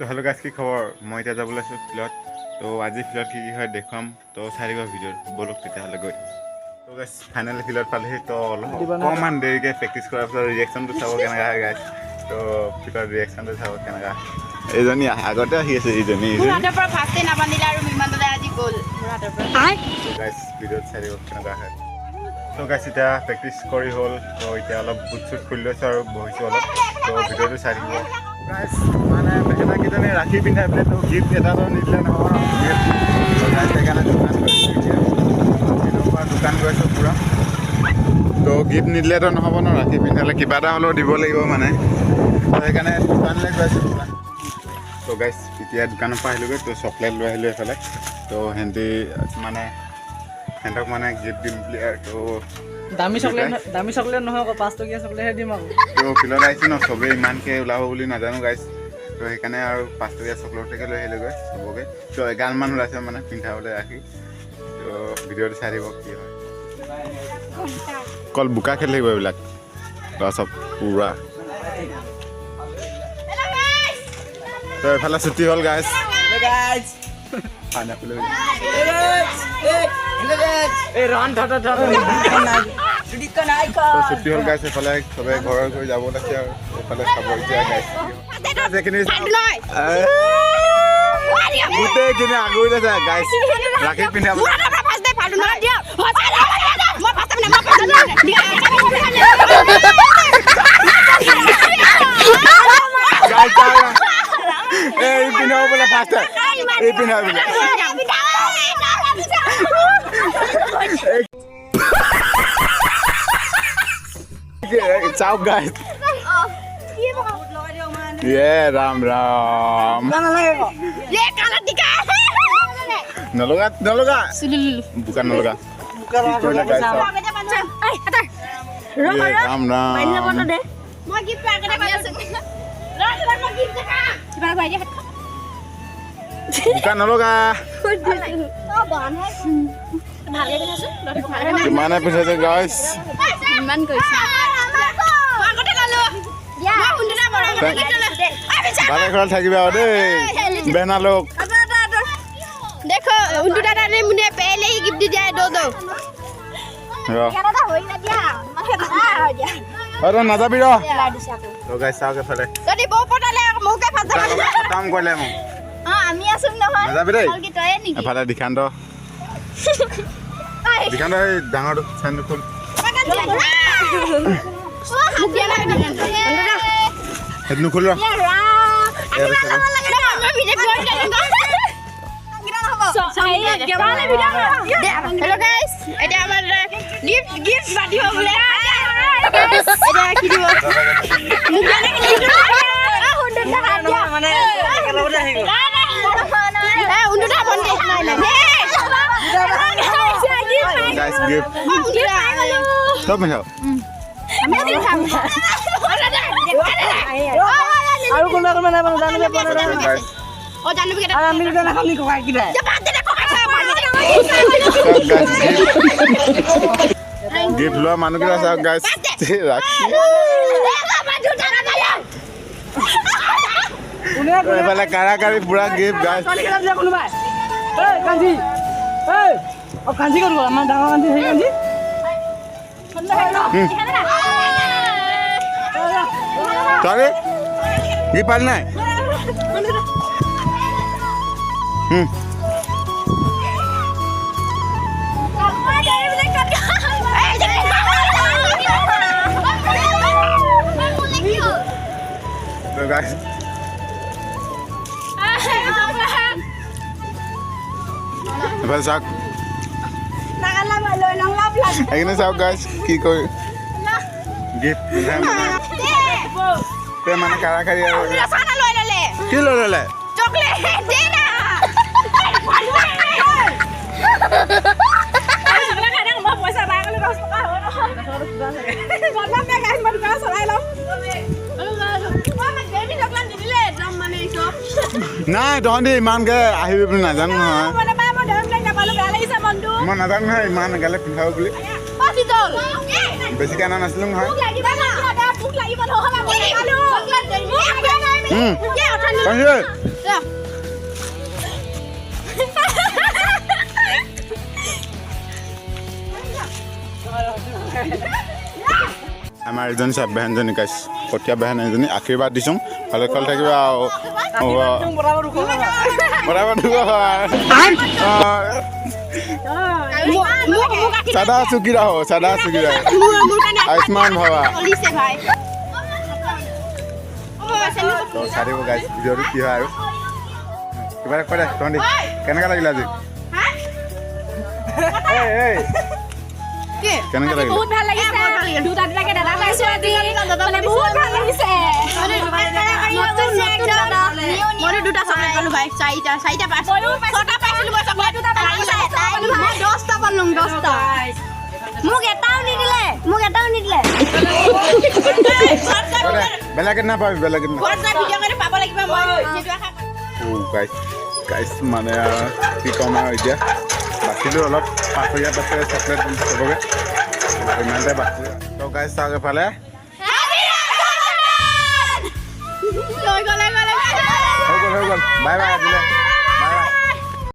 তো hello' guys, কি খবৰ? মই এতিয়া যাবলৈ আছোঁ ফিল্ডত। তো আজি ফিল্ডত কি হয় দেখুৱাম, তো চাই দিব ভিডিঅ'ত। ব'লক তেতিয়াহ'লে গৈ। তো গাইজ ফাইনেলি ফিল্ডত পালেহি। তো অকণমান দেৰিকৈ প্ৰেক্টিচ কৰাৰ পিছত ৰিয়েকশ্যনটো চাব কেনেকুৱা হয় গাইজ। তো ফিল্ডৰ ৰিয়েকশ্যনটো চাব কেনেকুৱা। এইজনী আগতে আহি আছে, এইজনী গাইজ ভিডিঅ'ত চাই দিব কেনেকুৱা হয়। তো গাইজ এতিয়া প্ৰেক্টিচ কৰি হ'ল। তো এতিয়া অলপ বুট চুট খুলি লৈছোঁ আৰু বহিছোঁ অলপ। তো ভিডিঅ'টো চাই দিব গাইজ। মানে মেখেলাকেইজনী ৰাখি পিন্ধাই পেলাই তো গিফ্ট এটাতো নিদিলে নহয়। সেইকাৰণে দোকান গৈছোঁ পূৰা। তো গিফ্ট নিদিলেতো নহ'ব ন, ৰাখি পিন্ধালে কিবা এটা হ'লেও দিব লাগিব মানে। তো সেইকাৰণে দোকানলৈ গৈ আছোঁ দোকান। তো গাইজ এতিয়া দোকানৰ পৰা আহিলোগৈ। তো চকলেট লৈ আহিলোঁ এইফালে। তো সিহঁতক মানে গিফ্ট দিম বুলি আৰু। তো দামী চকলেট নহয় আকৌ 5 টকীয়া চকলেটহে দিম আকৌ। তো ফিল্ডত আহিছোঁ ন, চবেই ইমানকৈ ওলাব বুলি নাজানো গাইজ। তো সেইকাৰণে আৰু 5 টকীয়া চকলেটকে লৈ আহিলোগৈ চবকে। তো এগালমান ওলাইছে মানে পিন্ধাবলৈ ৰাখি। তো ভিডিঅ'টো চাই দিব কি হয়। অকল বোকা খেলি থাকিব এইবিলাক ল'ৰা চব পূৰা। তো এইফালে ছুটি হ'ল গাইজ। ছুটি হ'ল গাইজ। এইফালে চবে ঘৰৰ গৈ যাব লাগিছে আৰু এইফালে চাব এতিয়া গাইজ। গোটেইখিনি আগুৰি আছে গাইজ ৰাখি পিন্ধাব। এই পিন্ধাব বোলে ফাৰ্ষ্ট, এই পিন্ধাব বোলে। চাওক গাইজ। ৰাম ৰাম নলগা বোকা নলগা। ৰাম ৰাম বোকা নলগা। কিমানে পিন্ধাইছে গাইজ। ভালে ঘৰত থাকিবা আৰু দেই বেহনা লোক। देखो उंटू दादा ने मुझे पहले ही गिफ्ट दिया है 2 अरे नाजाबी रो तो गाइस साग के फले तोरी बो पटाले मुके फाटा खत्म करले मु हां आमी आसुम নহয় नाजाबी रे की तोय नेकी फाटा दिखान दो ए डांगर सेंड खोल हेदनु खोल रो हेलो गाइस এটা আমার গিফট বাটিও বলে এটা কি দিব মুখানে কি দিব হুন্ডটা হাত দিয়া মানে একেলগে আহিব না হুন্ডটা বন্ধ নাই না गाइस गिफ्ट सब में जाओ আমি দেখাম আৰু কোন মানে জানিব পৰা নাই ও জানিবি কেটা আর আমি জানা খালি কোকা কি রে गिफ्ट लो मानु के साथ गाइस राखी ए वाला काराकारी पूरा गिफ्ट गाइस চলি গেল যে কোনবা এই কাঞ্জি এই ও কাঞ্জি করব আমার ডাঙা কাঞ্জি সেই কাঞ্জি चले ये पाल ना तो गाइस बस साक নাগালা লৈ লং লাভ লাভ এখানে সাক গাইস কি কই গিফট তে মানে কারাকারি আর সানা লৈ ললে কি ললে চকলেট দে না চকলেট খাই মই পইচা বাই গলে 10 টকা হয় বললাম না গাইস মই দোকান চলাই লম নাই তহঁতি ইমানকে আহিবি বুলি নাজানো নহয় মই নাজানো নহয় ইমান গালে পিন্ধাব বুলি বেছিকৈ অনা নাছিলোঁ নহয় আমাৰ এজনী চাব বেহেনজনী গাইছ কঠীয়া বেহেন এজনী আশীৰ্বাদ দিছোঁ ভালে কাল থাকিবা চাদা চুকিৰা হ'ব চাদা চুকিৰা আয়ুষ্মান ভৱা তো চাৰিব গাইছ ভিডিঅ'টো কি হয় আৰু কিবা কৈ দে তহঁতি কেনেকুৱা লাগিলে আজি কেনেকুৱা লাগিলে বহুত ভাল লাগিছে দুটা দুটাকে দাদা পাইছো আজি মানে বহুত ভাল লাগিছে মই দুটা চকলেট পালো ভাই চাৰিটা পাইছো ছটা পাইছিলো মই চকলেট দুটা পাইছো 10টা পালো 10টা মোক এটাও নিদিলে বেলেগে নাপাবি বেলেগে ভিডিঅ' কৰি পাব লাগিব মই যেটো আশা গাইছ মানে কি ক'ম আৰু এতিয়া বাচিলোঁ অলপ পাঁচৰীয়া চকলেট চবকে ইমানতে বাচিলোঁ তো গাইছ চাওক এফালে হৈ গ'ল বাই বাই আজিলে